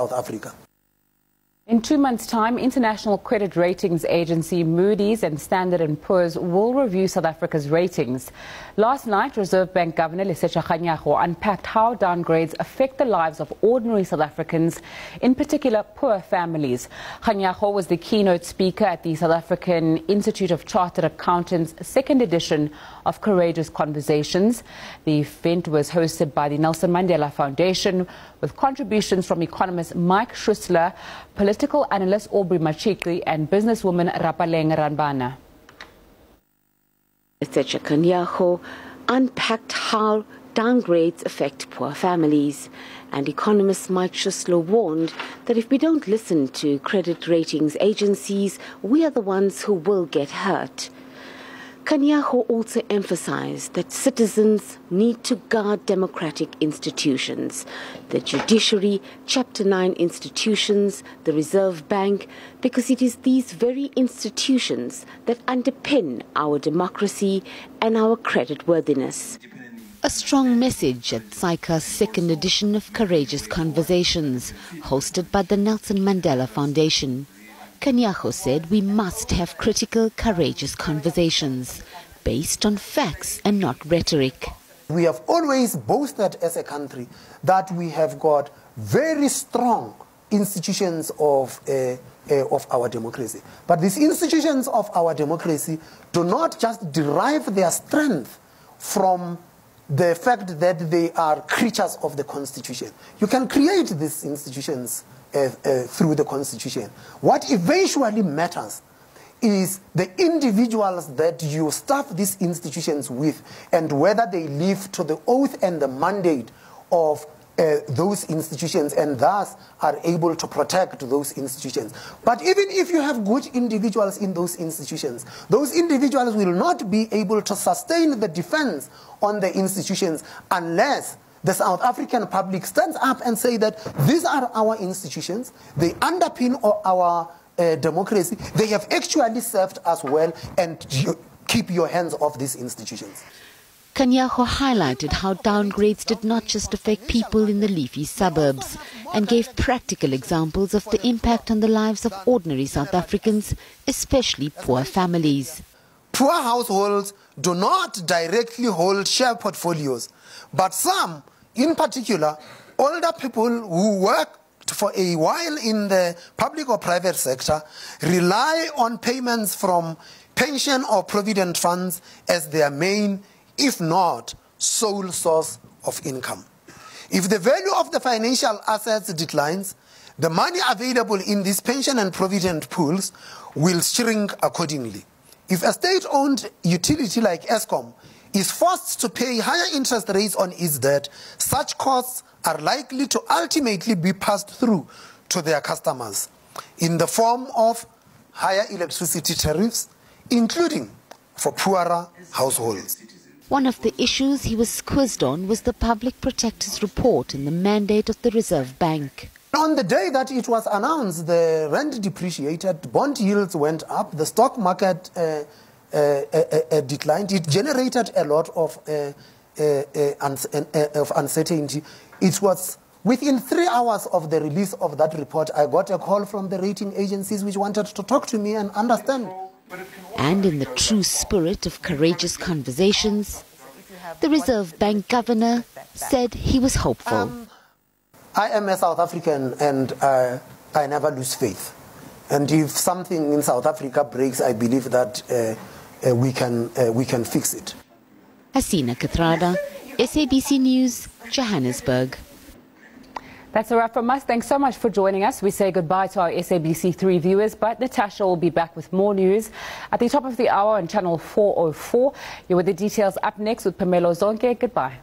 South Africa. In 2 months' time, international credit ratings agency Moody's and Standard & Poor's will review South Africa's ratings. Last night, Reserve Bank Governor Lesetja Kganyago unpacked how downgrades affect the lives of ordinary South Africans, in particular poor families. Kganyago was the keynote speaker at the South African Institute of Chartered Accountants' second edition of Courageous Conversations. The event was hosted by the Nelson Mandela Foundation, with contributions from economist Mike Schuessler, political analyst Aubrey Machikwi, and businesswoman Rapaleng Ranbana. Lesetja Kganyago unpacked how downgrades affect poor families, and economist Mike Schuessler warned that if we don't listen to credit ratings agencies, we are the ones who will get hurt. Kganyago also emphasized that citizens need to guard democratic institutions, the judiciary, Chapter 9 institutions, the Reserve Bank, because it is these very institutions that underpin our democracy and our creditworthiness. A strong message at SAICA's second edition of Courageous Conversations, hosted by the Nelson Mandela Foundation. Kganyago said we must have critical, courageous conversations based on facts and not rhetoric. We have always boasted as a country that we have got very strong institutions of our democracy. But these institutions of our democracy do not just derive their strength from the fact that they are creatures of the Constitution. You can create these institutions through the Constitution. What eventually matters is the individuals that you staff these institutions with, and whether they live to the oath and the mandate of those institutions, and thus are able to protect those institutions. But even if you have good individuals in those institutions, those individuals will not be able to sustain the defense on the institutions unless the South African public stands up and say that these are our institutions, they underpin our democracy, they have actually served us well, and you keep your hands off these institutions. Kganyago highlighted how downgrades did not just affect people in the leafy suburbs, and gave practical examples of the impact on the lives of ordinary South Africans, especially poor families. Poor households do not directly hold share portfolios, but some, in particular, older people who worked for a while in the public or private sector, rely on payments from pension or provident funds as their main, if not sole source of income. If the value of the financial assets declines, the money available in these pension and provident pools will shrink accordingly. If a state-owned utility like Eskom is forced to pay higher interest rates on its debt, such costs are likely to ultimately be passed through to their customers in the form of higher electricity tariffs, including for poorer households. One of the issues he was quizzed on was the Public Protector's report and the mandate of the Reserve Bank. On the day that it was announced, the rand depreciated, bond yields went up, the stock market declined. It generated a lot of uncertainty. It was within 3 hours of the release of that report, I got a call from the rating agencies which wanted to talk to me and understand. And in the true spirit of courageous conversations, the Reserve Bank governor said he was hopeful. I am a South African, and I never lose faith. And if something in South Africa breaks, I believe that we can fix it. Hasina Kathrada, SABC News, Johannesburg. That's a wrap from us. Thanks so much for joining us. We say goodbye to our SABC3 viewers, but Natasha will be back with more news at the top of the hour on channel 404. You're with the details up next with Pamelo Zonke. Goodbye.